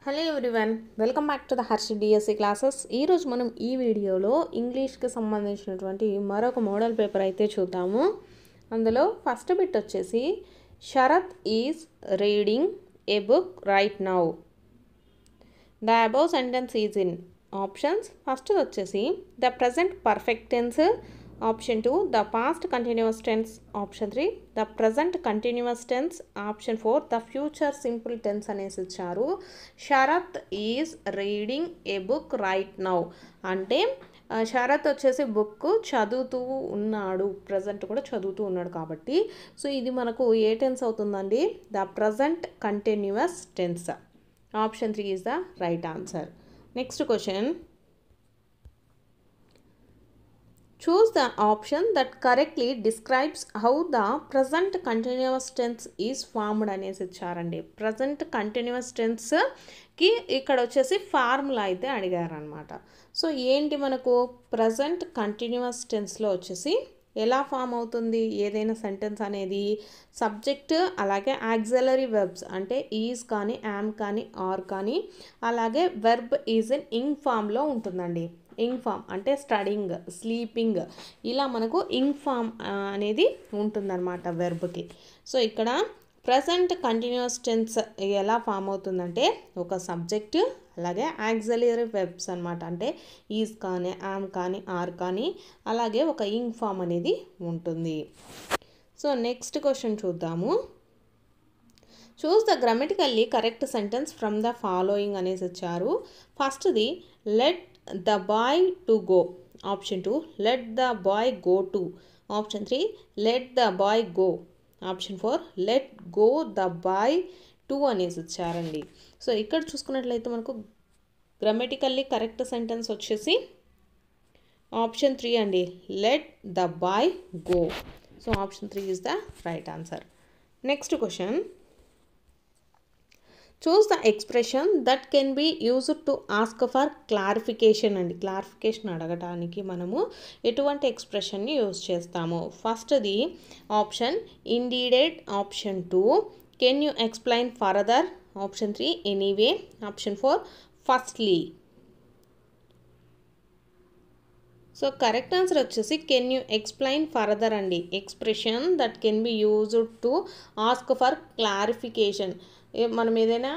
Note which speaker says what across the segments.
Speaker 1: Hello everyone, welcome back to the Harshi DSC classes. ఈరోజు మనం ఈ వీడియోలో ఇంగ్లీష్కి సంబంధించినటువంటి మరొక మోడల్ పేపర్ అయితే చూద్దాము. అందులో ఫస్ట్ బిట్ వచ్చేసి Sharath is reading a book right now. The above sentence is in options. First వచ్చేసి the present perfect tense, option 2 the past continuous tense, option 3 the present continuous tense, option 4 the future simple tense అనేసి ఇచ్చారు. Sharath is reading a book right now అంటే శరత్ వచ్చేసి book చదువుతూ ఉన్నాడు, present కూడా చదువుతూ ఉన్నాడు కాబట్టి సో ఇది మనకు ఏ టెన్స్ అవుతుందండి? The present continuous tense. Option 3 is the right answer. Next question, choose the option that correctly describes how the present continuous tense is formed అనేసి ఇచ్చారండి. ప్రజెంట్ కంటిన్యూస్ టెన్స్కి ఇక్కడ వచ్చేసి ఫార్ములా అయితే అడిగారనమాట. సో ఏంటి మనకు ప్రజెంట్ కంటిన్యూస్ టెన్స్లో వచ్చేసి ఎలా ఫామ్ అవుతుంది ఏదైనా సెంటెన్స్ అనేది? సబ్జెక్ట్ అలాగే ఆక్సిలరీ వెర్బ్స్ అంటే ఈజ్ కానీ యామ్ కానీ ఆర్ కానీ అలాగే వెర్బ్ ఈజ్ ఇన్ ఇంగ్ ఫామ్లో ఉంటుందండి. ఇంగ్ ఫామ్ అంటే స్టడింగ్, స్లీపింగ్ ఇలా మనకు ఇంగ్ ఫామ్ అనేది ఉంటుందన్నమాట వెర్బ్కి. సో ఇక్కడ ప్రజెంట్ కంటిన్యూస్ టెన్స్ ఎలా ఫామ్ అవుతుందంటే ఒక సబ్జెక్టు అలాగే ఆక్సిలరీ వెర్బ్స్ అనమాట. అంటే ఈజ్ కానీ యామ్ కానీ ఆర్ కానీ అలాగే ఒక ఇంగ్ ఫామ్ అనేది ఉంటుంది. సో నెక్స్ట్ క్వశ్చన్ చూద్దాము. Choose the grammatically correct sentence from the following అనేసి ఇచ్చారు. ఫస్ట్ది let the boy to go, option 2 let the boy go to, option 3 let the boy go, option 4 let go the boy to అనేసి ఇచ్చారండి. So ఇక్కడ చూసుకున్నట్లయితే మనకు grammatically correct sentence వచ్చేసి option 3 అండి, let the boy go. So option 3 is the right answer. Next question, choose the expression that can be used to ask for clarification అండి. Clarification అడగటానికి మనము ఎటువంటి ఎక్స్ప్రెషన్ని యూజ్ చేస్తాము? ఫస్ట్ది option indeed, option 2 can you explain further, option 3 anyway, option 4 firstly. So correct answer వచ్చేసి can you explain further అండి. Expression that can be used to ask for clarification. మనం ఏదైనా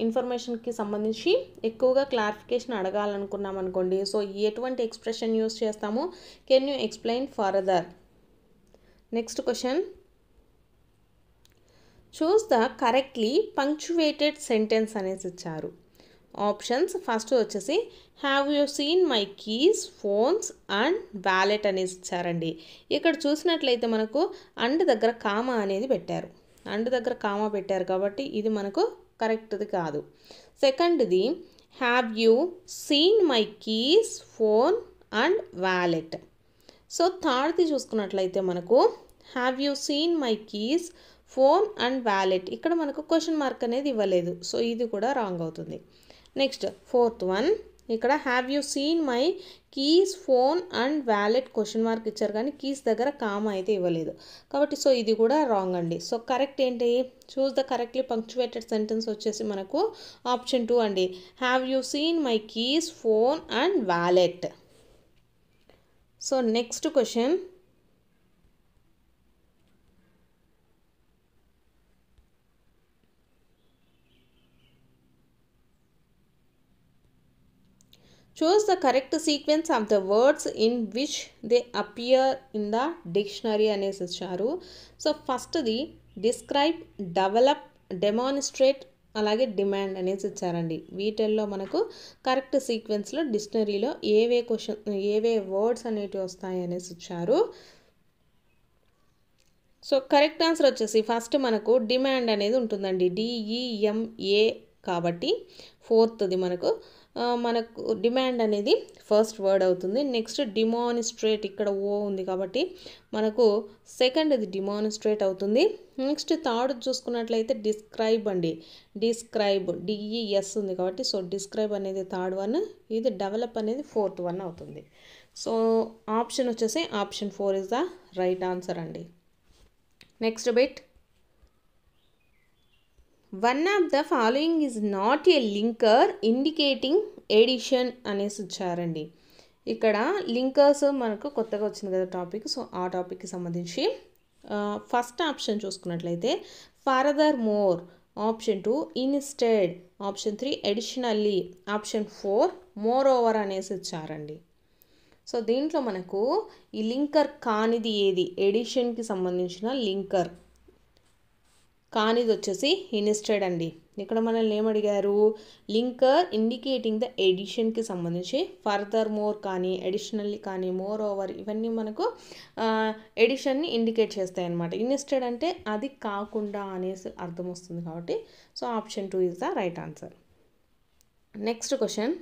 Speaker 1: ఇన్ఫర్మేషన్కి సంబంధించి ఎక్కువగా క్లారిఫికేషన్ అడగాలనుకున్నాం అనుకోండి, సో ఎటువంటి ఎక్స్ప్రెషన్ యూజ్ చేస్తాము? Can you explain further. Next question, choose the correctly punctuated sentence అనేసి ఇచ్చారు. ఆప్షన్స్ ఫస్ట్ వచ్చేసి have you seen my keys, phones and wallet అనేసి ఇచ్చారండి. ఇక్కడ చూసినట్లయితే మనకు అండ్ దగ్గర కామా అనేది పెట్టారు. అండ్ దగ్గర కామా పెట్టారు కాబట్టి ఇది మనకు కరెక్ట్ది కాదు. సెకండ్ది have you seen my keys, phone and wallet. So థర్డ్ది చూసుకున్నట్లయితే మనకు have you seen my keys, phone and wallet. ఇక్కడ మనకు క్వశ్చన్ మార్క్ అనేది ఇవ్వలేదు, సో ఇది కూడా రాంగ్ అవుతుంది. నెక్స్ట్ ఫోర్త్ వన్, ఇక్కడ have you seen my keys, phone and wallet question mark ఇచ్చారు కానీ కీస్ దగ్గర కామా అయితే ఇవ్వలేదు కాబట్టి సో ఇది కూడా రాంగ్ అండి. సో కరెక్ట్ ఏంటి? Choose the correctly punctuated sentence వచ్చేసి మనకు ఆప్షన్ 2 అండి, have you seen my keys, phone and wallet. So next question, choose the correct sequence of the words in which they appear in the dictionary అనేసి ఇచ్చారు. So ఫస్ట్ది describe, develop, demonstrate అలాగే demand అనేసి ఇచ్చారండి. వీటిల్లో మనకు correct సీక్వెన్స్లో డిక్షనరీలో ఏవే words అనేటివి వస్తాయి అనేసి ఇచ్చారు. సో కరెక్ట్ ఆన్సర్ వచ్చేసి ఫస్ట్ మనకు డిమాండ్ అనేది ఉంటుందండి, DEMA కాబట్టి ఫోర్త్ది మనకు డిమాండ్ అనేది ఫస్ట్ వర్డ్ అవుతుంది. నెక్స్ట్ డిమాన్స్ట్రేట్, ఇక్కడ ఓ ఉంది కాబట్టి మనకు సెకండ్ది డిమాన్స్ట్రేట్ అవుతుంది. నెక్స్ట్ థర్డ్ చూసుకున్నట్లయితే డిస్క్రైబ్ అండి, డిస్క్రైబ్ DES ఉంది కాబట్టి సో డిస్క్రైబ్ అనేది థర్డ్ వన్, ఇది డెవలప్ అనేది ఫోర్త్ వన్ అవుతుంది. సో ఆప్షన్ వచ్చేసి option 4 is the right answer అండి. Next bit, one of the following is not a linker indicating edition అనేసి ఇచ్చారండి. ఇక్కడ లింకర్స్ మనకు కొత్తగా వచ్చింది కదా టాపిక్. సో ఆ టాపిక్కి సంబంధించి ఫస్ట్ ఆప్షన్ చూసుకున్నట్లయితే further more, option 2 instead, option 3 additionally, option 4 more over అనేసి ఇచ్చారండి. సో దీంట్లో మనకు ఈ లింకర్ కానిది ఏది, ఎడిషన్కి సంబంధించిన లింకర్ కానిది వచ్చేసి ఇన్స్టెడ్ అండి. ఇక్కడ మనల్ని ఏమడిగారు, లింకర్ ఇండికేటింగ్ ద ఎడిషన్కి సంబంధించి ఫర్దర్ మోర్ కానీ ఎడిషనల్లీ కానీ మోర్ ఓవర్ ఇవన్నీ మనకు ఎడిషన్ని ఇండికేట్ చేస్తాయి అన్నమాట. ఇన్స్టెడ్ అంటే అది కాకుండా అనేసి అర్థం వస్తుంది కాబట్టి so option 2 is the right answer. Next question,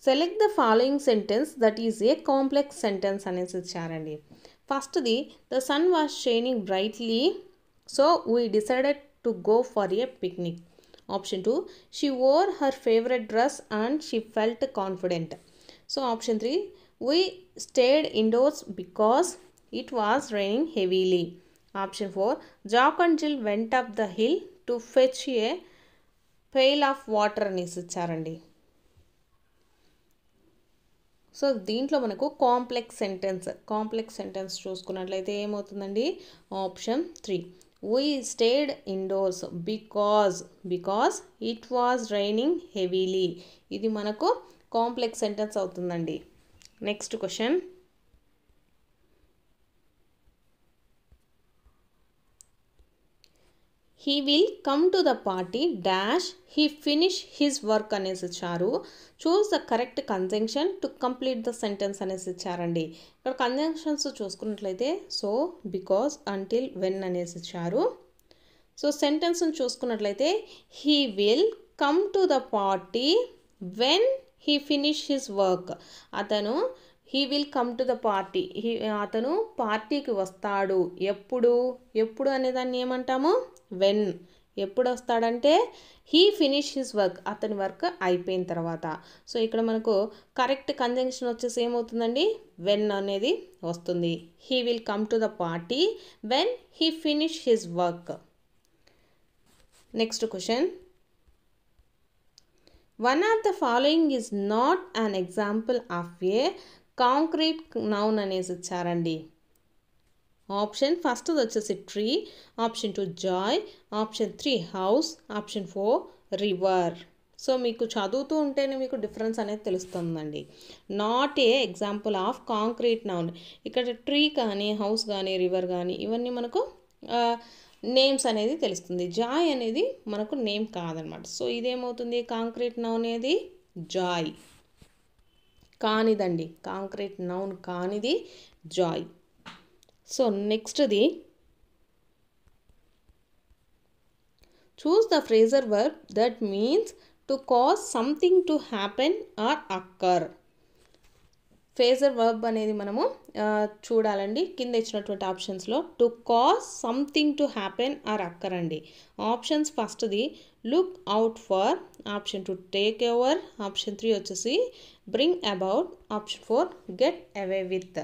Speaker 1: select the following sentence that is a complex sentence అనేసి ఇచ్చారండి. ఫస్ట్ది, the sun was shining brightly so we decided to go for a picnic. Option 2, she wore her favourite dress and she felt confident. So option 3, we stayed indoors because it was raining heavily. Option 4, Jack and Jill went up the hill to fetch a pail of water అనేసి ఇచ్చారండి. So దీంట్లో మనకు complex sentence చూసుకున్నట్లయితే ఏమవుతుందండి, option 3, we stayed indoors because it was raining heavily. ఇది మనకు complex sentence అవుతుందండి. Next question, he will come to the party dash he finish his work అనేసి ఇచ్చారు. Choose the correct conjunction to complete the sentence అనేసి ఇచ్చారండి. ఇక్కడ conjunctions చూసుకున్నట్లయితే so, because, until, when అనేసి ఇచ్చారు. సో సెంటెన్స్ని చూసుకున్నట్లయితే he will come to the party when he finish his work. He will come to the party, అతను పార్టీకి వస్తాడు. ఎప్పుడు అనేదాన్ని ఏమంటాము, వెన్. ఎప్పుడు వస్తాడంటే హీ ఫినిష్ హిజ్ వర్క్, అతని వర్క్ అయిపోయిన తర్వాత. సో ఇక్కడ మనకు కరెక్ట్ కంజంక్షన్ వచ్చేసి ఏమవుతుందండి, వెన్ అనేది వస్తుంది. He will come to the party when he finish his work. Next question, one of the following is not an example of A concrete noun అనేసి ఇచ్చారండి. ఆప్షన్ ఫస్ట్ వచ్చేసి tree, option 2 Joy, option 3 house, option 4 river. So మీకు చదువుతూ ఉంటేనే మీకు difference అనేది తెలుస్తుందండి. Not a example of concrete noun, ఇక్కడ ట్రీ కానీ హౌస్ కానీ రివర్ కానీ ఇవన్నీ మనకు నేమ్స్ అనేది తెలుస్తుంది. జాయ్ అనేది మనకు నేమ్ కాదనమాట. సో ఇదేమవుతుంది, కాంక్రీట్ నౌన్ అనేది జాయ్ కానిదండి, కాంక్రీట్ నౌన్ కానిది జాయ్. సో నెక్స్ట్ది, choose the phrasal verb that means to cause something to happen or occur. Phrasal verb అనేది మనము చూడాలండి. కింద ఇచ్చినటువంటి ఆప్షన్స్లో to cause something to happen or occur అండి. ఆప్షన్స్ ఫస్ట్ది look out for, option 2 take over, option 3 వచ్చేసి bring about, option 4 get away with.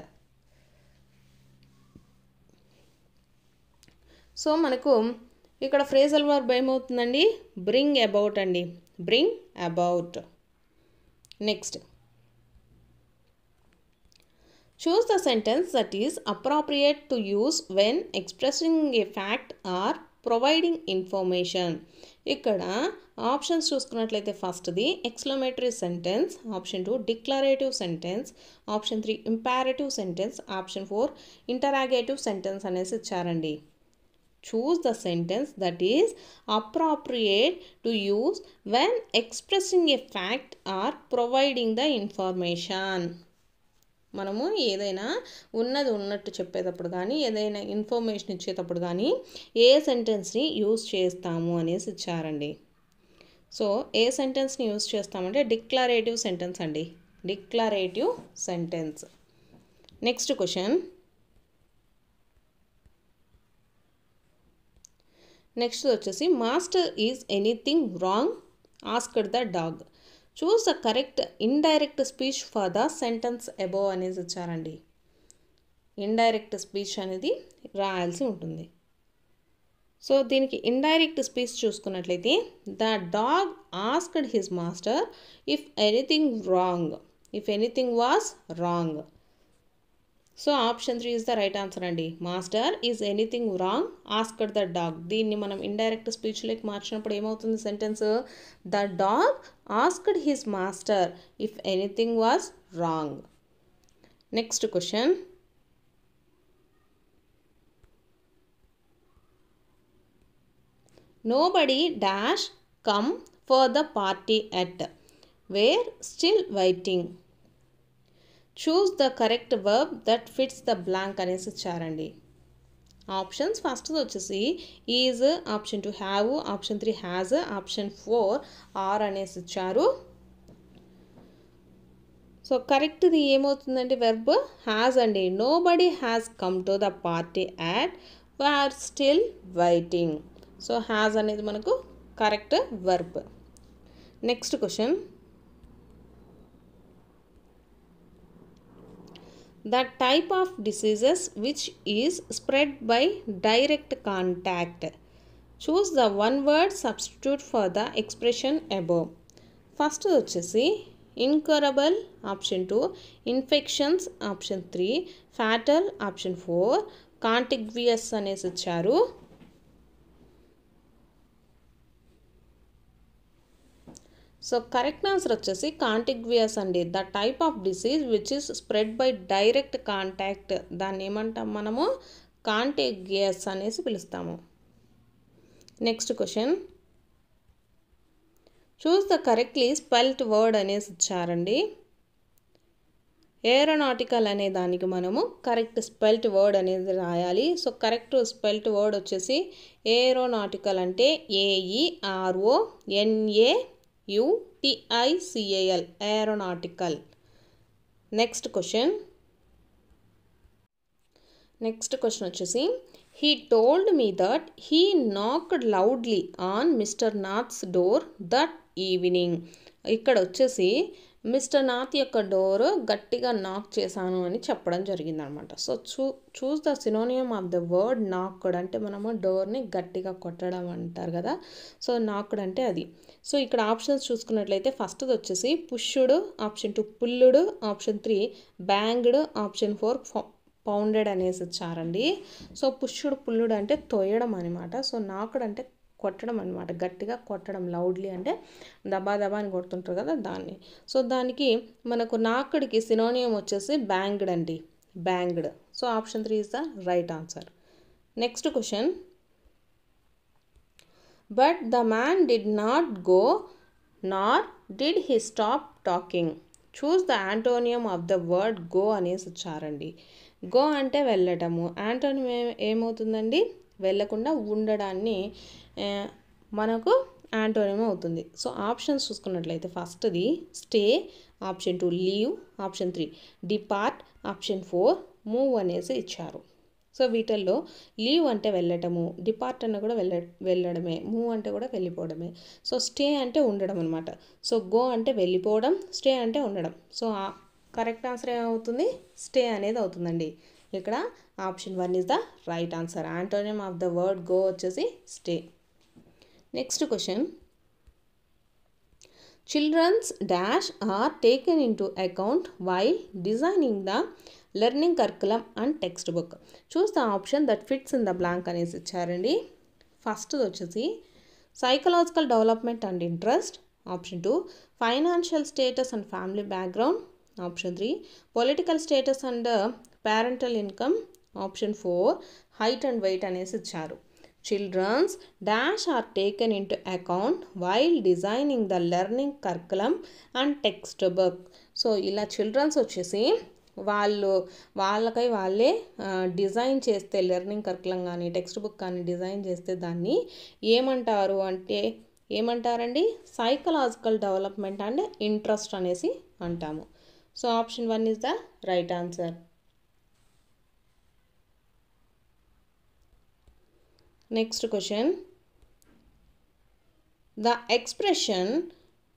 Speaker 1: So మనకు ఇక్కడ ఫ్రేజల్ వర్బ్ ఏమవుతుందండి, బ్రింగ్ అబౌట్ అండి, bring about. Next, choose the sentence that is appropriate to use when expressing a fact or providing information. ఇక్కడ options చూసుకున్నట్లయితే ఫస్ట్ది exclamatory sentence, option 2 declarative sentence, option 3 imperative sentence, option 4 interrogative sentence అనేసి ఇచ్చారండి. Choose the sentence that is appropriate to use when expressing a fact or providing the information. మనము ఏదైనా ఉన్నది ఉన్నట్టు చెప్పేటప్పుడు కానీ ఏదైనా ఇన్ఫర్మేషన్ ఇచ్చేటప్పుడు కానీ ఏ సెంటెన్స్ని యూజ్ చేస్తాము అనేసి ఇచ్చారండి. సో ఏ సెంటెన్స్ని యూజ్ చేస్తామంటే డిక్లరేటివ్ సెంటెన్స్ అండి, declarative sentence. Next question, next వచ్చేసి master is anything wrong asked the dog. Choose the correct indirect speech for the sentence above అనేది ఇచ్చారండి. ఇండైరెక్ట్ స్పీచ్ అనేది రాయాల్సి ఉంటుంది. సో దీనికి ఇండైరెక్ట్ స్పీచ్ చూసుకున్నట్లయితే the dog asked his master if anything was wrong. So option 3 is the right answer అండి. Master is anything wrong asked the dog. దీన్ని మనం ఇండైరెక్ట్ స్పీచ్లోకి మార్చినప్పుడు ఏమవుతుంది sentence? The dog asked his master if anything was wrong. Next question. Nobody dash come for the party at were still waiting. Choose the correct verb that fits the blank అనేసి ఇచ్చారండి. Options first వచ్చేసి is, option 2 have, option 3 has, option 4 are అనేసి ఇచ్చారు. So కరెక్ట్ది ఏమవుతుందండి? Verb has అండి. Nobody has come to the party at were still waiting. So has అనేది మనకు correct verb. Next question. The type of diseases which is spread by direct contact. Choose the one word substitute for the expression above. First వచ్చేసి incurable, option 2, infections, option 3, fatal, option 4, contiguous అనేసి ఇచ్చారు. So correct answer వచ్చేసి కాంటిగ్వియస్ అండి. The type of disease which is spread by direct contact, దాన్ని ఏమంటాం మనము? కాంటిగ్వియస్ అనేసి పిలుస్తాము. Next question. Choose the correctly spelt word అనేసి ఇచ్చారండి. ఏరోనాటికల్ అనే దానికి మనము కరెక్ట్ స్పెల్ట్ వర్డ్ అనేది రాయాలి. సో కరెక్ట్ స్పెల్ట్ వర్డ్ వచ్చేసి ఏరోనాటికల్ అంటే AERONAUTICAL, aeronautical. నెక్స్ట్ క్వశ్చన్ వచ్చేసి he told me that he knocked loudly on Mr. Nath's door that evening. ఇక్కడ వచ్చేసి మిస్టర్ నాథ్ యొక్క డోర్ గట్టిగా నాక్ చేశాను అని చెప్పడం జరిగిందనమాట. So choose the synonym of the word knocked అంటే మనము డోర్ని గట్టిగా కొట్టడం అంటారు కదా. సో నాక్డ్ అంటే అది. సో ఇక్కడ ఆప్షన్స్ చూసుకున్నట్లయితే ఫస్ట్ది వచ్చేసి pushed, option 2 pulled, option 3 banged, option 4 pounded అనేసి ఇచ్చారండి. సో పుష్డ్ పుల్లుడు అంటే తొయ్యడం అనమాట. సో నాక్డ్ అంటే కొట్టడం అనమాట, గట్టిగా కొట్టడం. లౌడ్లీ అంటే దబా దబా అని కొడుతుంటారు కదా దాన్ని. సో దానికి మనకు నాకుడికి సినోనియం వచ్చేసి బ్యాంగ్డ్ అండి, banged. So option 3 is the right answer. Next question. But the man did not go nor did he stop talking. Choose the antonym of the word go అనేసి ఇచ్చారండి. గో అంటే వెళ్ళటము, యాంటోనియం ఏమవుతుందండి? వెళ్ళకుండా ఉండడాన్ని మనకు యాంటోనియం అవుతుంది. సో ఆప్షన్స్ చూసుకున్నట్లయితే ఫస్ట్ది stay, option 2 leave, option 3 depart, option 4 move అనేసి ఇచ్చారు. సో వీటిల్లో లీవ్ అంటే వెళ్ళటము, డిపార్ట్ అన్న కూడా వెళ్ళడమే, మూవ్ అంటే కూడా వెళ్ళిపోవడమే. సో స్టే అంటే ఉండడం అనమాట. సో గో అంటే వెళ్ళిపోవడం, స్టే అంటే ఉండడం. సో కరెక్ట్ ఆన్సర్ ఏమవుతుంది? స్టే అనేది అవుతుందండి. ఇక్కడ option 1 is the right answer. Antonym of the word go వచ్చేసి stay. Next question. Children's dash are taken into account while designing the learning curriculum and text book. Choose the option that fits in the blank అనేసి ఇచ్చారండి. ఫస్ట్ది వచ్చేసి psychological development and interest, option 2 financial status and family background, option 3 political status and parental income, option 4 height and weight అనేసి ఇచ్చారు. Children's dash are taken into account while designing the learning curriculum and text book. So ఇలా childrens వచ్చేసి వాళ్ళకై వాళ్ళే design చేస్తే learning curriculum కానీ textbook కానీ design చేస్తే దాన్ని ఏమంటారండి? సైకలాజికల్ డెవలప్మెంట్ అండ్ ఇంట్రెస్ట్ అనేసి అంటాము. So option 1 is the right answer. Next question. The expression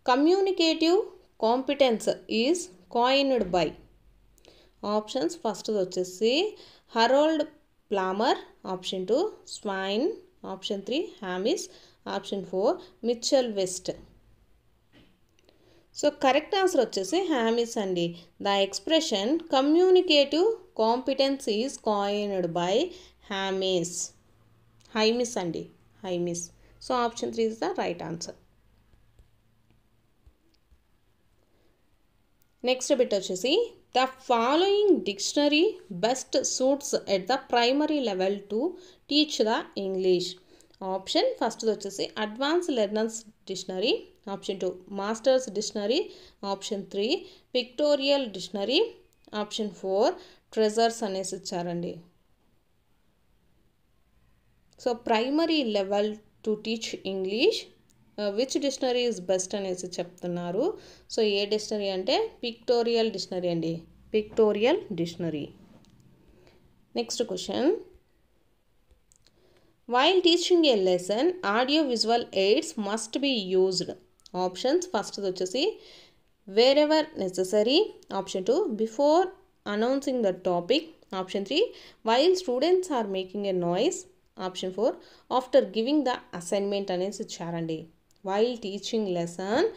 Speaker 1: communicative competence is coined by. Options first వచ్చేసి Harold Palmer, option 2 swine, option 3 Hymes, option 4 Mitchell West. So correct answer వచ్చేసి Hymes అండి. The expression communicative competence is coined by Hymes అండి, Hymes. So option 3 is the right answer. Next bit వచ్చేసి the following dictionary best suits at the primary level to teach the English. Option first వచ్చేసి advance learners dictionary, option 2 masters dictionary, option 3 pictorial dictionary, option 4 treasures అనేసి ఇచ్చారండి. So primary level to teach English which dictionary is best అనేసి చెప్తున్నారు. So ఏ dictionary అంటే pictorial dictionary అండి, pictorial dictionary. Next question, while teaching a lesson audio visual aids must be used. Options first వచ్చేసి wherever necessary, option 2 before announcing the topic, option 3 while students are making a noise, option 4 after giving the assignment అనేసి ఇచ్చారండి. While teaching lesson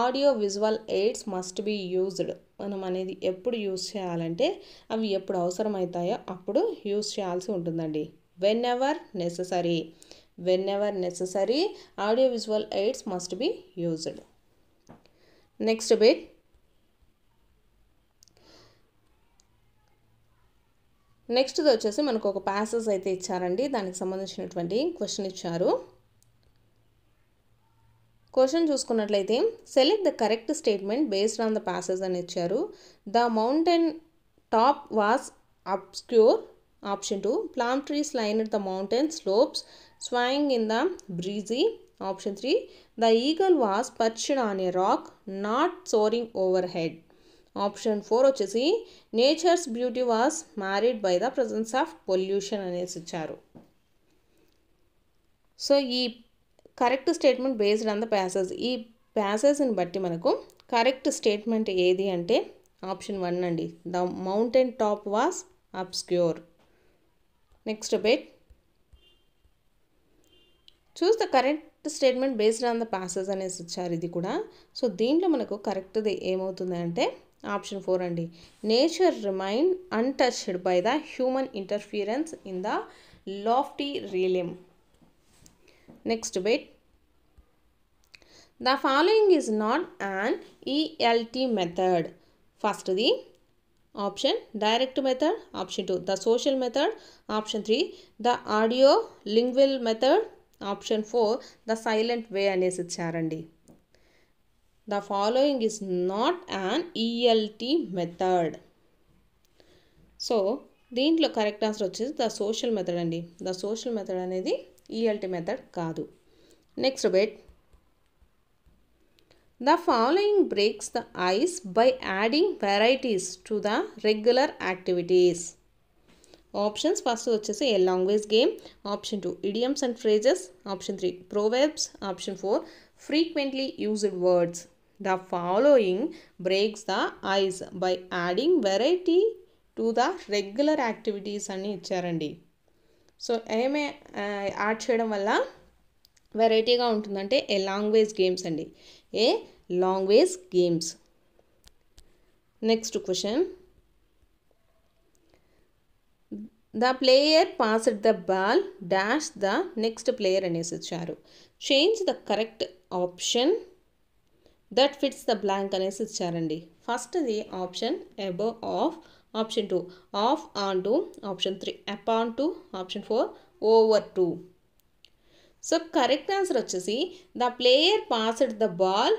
Speaker 1: audio visual aids must be used. మనం అనేది ఎప్పుడు use చేయాలంటే అవి ఎప్పుడు అవసరమవుతాయో అప్పుడు యూజ్ చేయాల్సి ఉంటుందండి. Whenever necessary audio visual aids must be used. Next bit, నెక్స్ట్ది వచ్చేసి మనకు ఒక ప్యాసేజ్ అయితే ఇచ్చారండి, దానికి సంబంధించినటువంటి క్వశ్చన్ ఇచ్చారు. క్వశ్చన్ చూసుకున్నట్లయితే select the correct statement based on the passage అని ఇచ్చారు. The mountain top was obscure, option 2 palm trees lined the mountain slopes swaying in the breezy, option 3 the eagle was perched on a rock not soaring overhead, option 4 వచ్చేసి nature's beauty was marred by the presence of pollution అనేసి ఇచ్చారు. So ఈ correct statement based on the passage, ఈ ప్యాసేజ్ని బట్టి మనకు correct statement ఏది అంటే ఆప్షన్ 1 అండి, the mountain top was obscure. Next bit, choose the correct statement based on the passage అనేసి ఇచ్చారు ఇది కూడా. సో దీంట్లో మనకు కరెక్ట్ది ఏమవుతుంది అంటే ఆప్షన్ 4 అండి, nature remain untouched by the human interference in the lofty realm. Next bit, the following is not an ELT method. ఫస్ట్ది option direct method, option 2 the social method, option 3 the audio lingual method, option 4 the silent way అనేసి ఇచ్చారండి. The following is not an ELT method. So దీంట్లో correct answer వచ్చేసి the social method అండి. The social method అనేది ELT method కాదు. Next bit, the following breaks the ice by adding varieties to the regular activities. Options first వచ్చేసి a language game, option 2 idioms and phrases, option 3 proverbs, option 4 frequently used words. The following breaks the ice by adding variety to the regular activities అని ఇచ్చారండి. So ఏమే add చేయడం వల్ల వెరైటీగా ఉంటుందంటే ఏ language games అండి, a language games. Next question, the player passed the ball dash the next player అనేసి ఇచ్చారు. Change the correct option that fits the blank అనేసి ఇచ్చారండి. ఫస్ట్ది option above off, option 2 off on to, option 3 upon to, option 4 over to. So correct answer వచ్చేసి the player passed the ball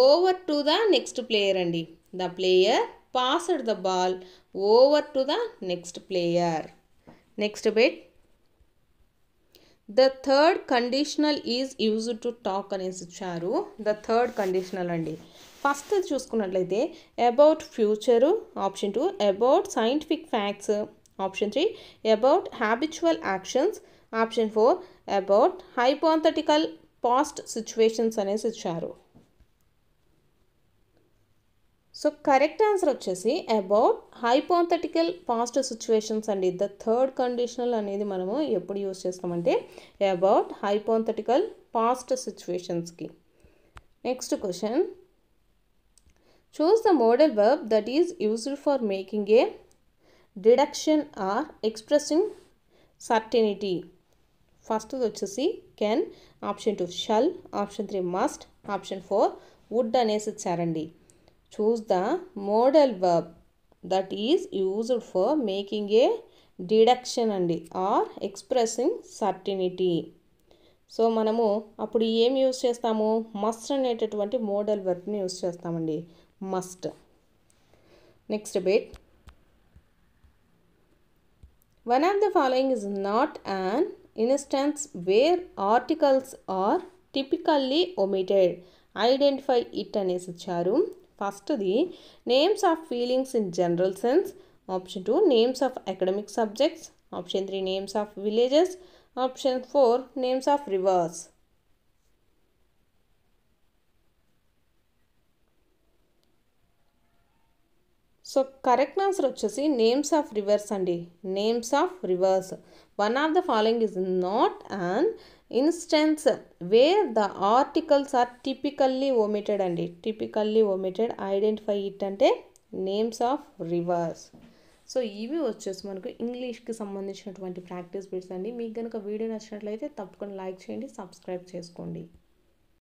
Speaker 1: over to the next player అండి. The player passed the ball over to the next player. Next bit, the third conditional is used to talk అనేసి ఇచ్చారు. The third conditional అండి. First చూసుకున్నట్లయితే about future, option 2 about scientific facts, option 3 about habitual actions, option 4 about hypothetical past situations అనేసి ఇచ్చారు. So correct answer వచ్చేసి about hypothetical past situations అండి. The third conditional అనేది మనము ఎప్పుడు యూస్ చేస్తామంటే అబౌట్ హైపోథెటికల్ పాస్ట్ సిచ్యువేషన్స్కి. Next question, choose the model verb that is used for making a deduction or expressing certainty. First వచ్చేసి can, option 2 shall, option 3 must, option 4 would అనేసి ఇచ్చారండి. Choose the model verb that is used for making a deduction అండి or expressing certainty. So మనము అప్పుడు ఏం use చేస్తాము, must అనేటటువంటి model వర్బ్ని యూజ్ చేస్తామండి, must. Next bit, one of the following is not an instance where articles are typically omitted. Identify it అనేసి ఇచ్చారు. ఫస్ట్ది names of feelings in general sense, option 2 names of academic subjects, option 3 names of villages, option 4 names of rivers. So correct answer వచ్చేసి names of rivers అండి, names of rivers. One of the following is not an instance where the articles are typically omitted అండి, typically omitted. Identify it అంటే names of rivers. So ఇవి వచ్చేసి మనకు ఇంగ్లీష్కి సంబంధించినటువంటి practice bits అండి. మీకు కనుక వీడియో నచ్చినట్లయితే తప్పకుండా లైక్ చేయండి, సబ్స్క్రైబ్ చేసుకోండి.